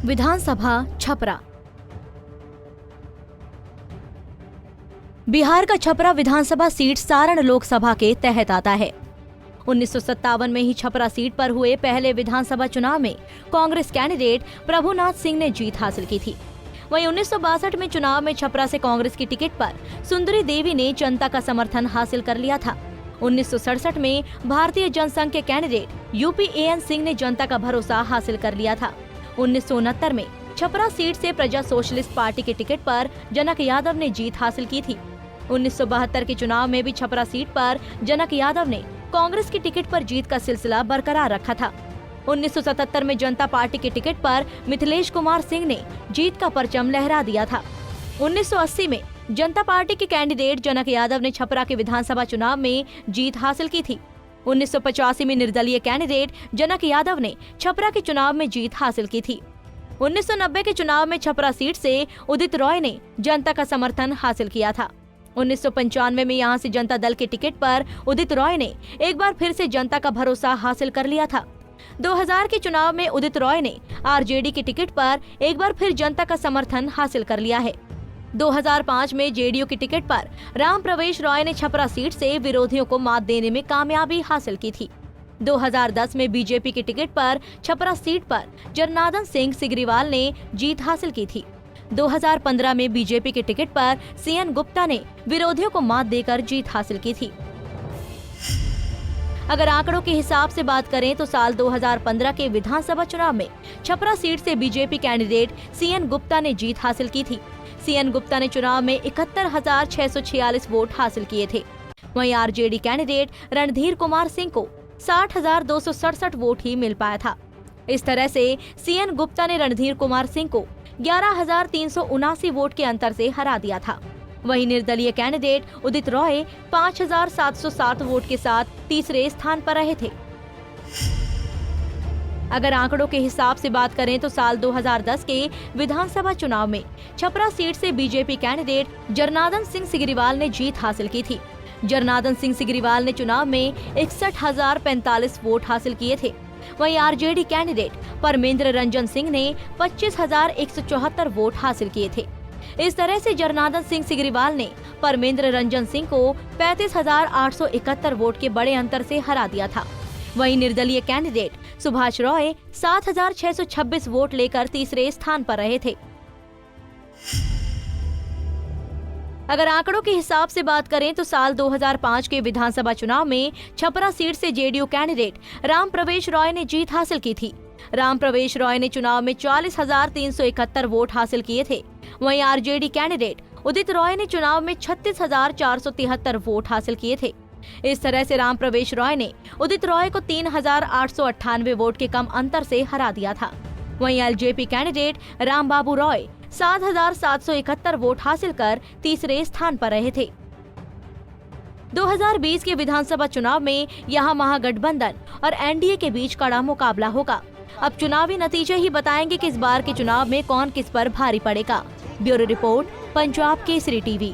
विधानसभा छपरा। बिहार का छपरा विधानसभा सीट सारण लोकसभा के तहत आता है। 1957 में ही छपरा सीट पर हुए पहले विधानसभा चुनाव में कांग्रेस कैंडिडेट प्रभुनाथ सिंह ने जीत हासिल की थी। वहीं 1962 में चुनाव में छपरा से कांग्रेस की टिकट पर सुंदरी देवी ने जनता का समर्थन हासिल कर लिया था। 1967 में भारतीय जनसंघ के कैंडिडेट यूपीएन सिंह ने जनता का भरोसा हासिल कर लिया था। 1969 में छपरा सीट से प्रजा सोशलिस्ट पार्टी के टिकट पर जनक यादव ने जीत हासिल की थी। 1972 के चुनाव में भी छपरा सीट पर जनक यादव ने कांग्रेस की टिकट पर जीत का सिलसिला बरकरार रखा था। 1977 में जनता पार्टी के टिकट पर मिथिलेश कुमार सिंह ने जीत का परचम लहरा दिया था। 1980 में जनता पार्टी के कैंडिडेट जनक यादव ने छपरा के विधानसभा चुनाव में जीत हासिल की थी। 1985 में निर्दलीय कैंडिडेट जनक यादव ने छपरा के चुनाव में जीत हासिल की थी। 1990 के चुनाव में छपरा सीट से उदित रॉय ने जनता का समर्थन हासिल किया था। 1995 में यहां से जनता दल के टिकट पर उदित रॉय ने एक बार फिर से जनता का भरोसा हासिल कर लिया था। 2000 के चुनाव में उदित रॉय ने आरजेडी के टिकट पर एक बार फिर जनता का समर्थन हासिल कर लिया है। 2005 में जेडीयू की टिकट पर राम प्रवेश रॉय ने छपरा सीट से विरोधियों को मात देने में कामयाबी हासिल की थी। 2010 में बीजेपी की टिकट पर छपरा सीट पर जरनादन सिंह सिग्रीवाल ने जीत हासिल की थी। 2015 में बीजेपी के टिकट पर सीएन गुप्ता ने विरोधियों को मात देकर जीत हासिल की थी। अगर आंकड़ों के हिसाब से बात करें तो साल 2015 के विधानसभा चुनाव में छपरा सीट से बीजेपी कैंडिडेट सीएन गुप्ता ने जीत हासिल की थी। सीएन गुप्ता ने चुनाव में 71,646 वोट हासिल किए थे। वहीं आरजेडी कैंडिडेट रणधीर कुमार सिंह को 60,267 वोट ही मिल पाया था। इस तरह से सीएन गुप्ता ने रणधीर कुमार सिंह को 11,379 वोट के अंतर से हरा दिया था। वहीं निर्दलीय कैंडिडेट उदित रॉय 5,707 वोट के साथ तीसरे स्थान पर रहे थे। अगर आंकड़ों के हिसाब से बात करें तो साल 2010 के विधानसभा चुनाव में छपरा सीट से बीजेपी कैंडिडेट जरनादन सिंह सिग्रीवाल ने जीत हासिल की थी। जरनादन सिंह सिग्रीवाल ने चुनाव में 61,045 वोट हासिल किए थे। वहीं आरजेडी कैंडिडेट परमेंद्र रंजन सिंह ने 25,174 वोट हासिल किए थे। इस तरह से जरनादन सिंह सिग्रीवाल ने परमेंद्र रंजन सिंह को 35,871 वोट के बड़े अंतर से हरा दिया था। वहीं निर्दलीय कैंडिडेट सुभाष रॉय 7,626 वोट लेकर तीसरे स्थान पर रहे थे। अगर आंकड़ों के हिसाब से बात करें तो साल 2005 के विधानसभा चुनाव में छपरा सीट से जेडीयू कैंडिडेट राम प्रवेश रॉय ने जीत हासिल की थी। राम प्रवेश रॉय ने चुनाव में 40,371 वोट हासिल किए थे। वहीं आरजेडी कैंडिडेट उदित रॉय ने चुनाव में 36,473 वोट हासिल किए थे। इस तरह से राम प्रवेश रॉय ने उदित रॉय को 3,898 वोट के कम अंतर से हरा दिया था। वहीं एलजेपी कैंडिडेट राम बाबू रॉय 7,771 वोट हासिल कर तीसरे स्थान पर रहे थे। 2020 के विधानसभा चुनाव में यहां महागठबंधन और एनडीए के बीच कड़ा मुकाबला होगा। अब चुनावी नतीजे ही बताएंगे कि इस बार के चुनाव में कौन किस पर भारी पड़ेगा। Bureau report, Punjab Kesari TV.